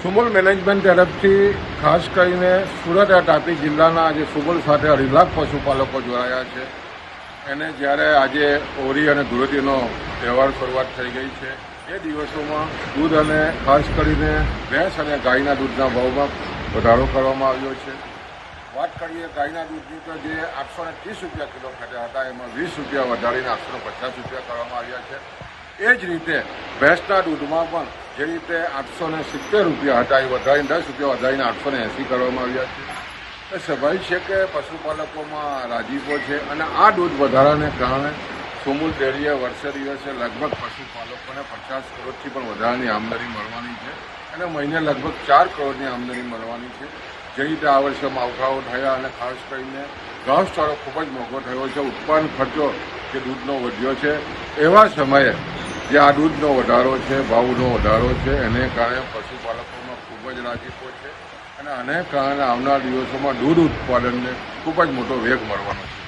Sumul management તરફથી ખાસ કરીને સુરત અને તાપી જિલ્લાના આજે સુમુલ સાથે 2.5 લાખ પશુપાલકો જોડાયા છે. એને જ્યારે આજે હોળી અને ધૂળેટીનો તહેવાર શરૂઆત થઈ ગઈ છે, એ દિવસોમાં દૂધ અને ખાસ કરીને ભેંસ અને ગાયના દૂધના ભાવમાં વધારો કરવામાં આવ્યો છે. વાત કરીએ ગાયના દૂધની તો જે 830 રૂપિયા કિલો ખેંચ્યા હતા, એમાં 20 રૂપિયા વધારીને 850 રૂપિયા કરવામાં આવ્યા છે. એ જ રીતે ભેંસના દૂધમાં પણ જે રીતે 870 રૂપિયા હતા, એ વધારીને 10 રૂપિયા વધારીને 880 કરવામાં આવ્યા છે. એ સ્વાભાવિક છે કે પશુપાલકોમાં રાજીપો છે અને આ દૂધ વધારાને કારણે સુમુલ ડેરીએ વર્ષે દિવસે લગભગ પશુપાલકોને 50 કરોડથી પણ વધારાની આમદની મળવાની છે અને મહિને લગભગ 4 કરોડની આમદની મળવાની છે. જે રીતે આ વર્ષે માવઠાઓ થયા અને ખાસ કરીને ઘાસચારો ખૂબ જ મોંઘો થયો છે, ઉત્પાદન ખર્ચો જે દૂધનો વધ્યો છે, એવા સમયે જે આ દૂધનો વધારો છે, ભાવનો વધારો છે, એને કારણે પશુપાલકોમાં ખૂબ જ રાજીપો છે અને આને કારણે આવનાર દિવસોમાં દૂધ ઉત્પાદનને ખૂબ જ મોટો વેગ મળવાનો છે.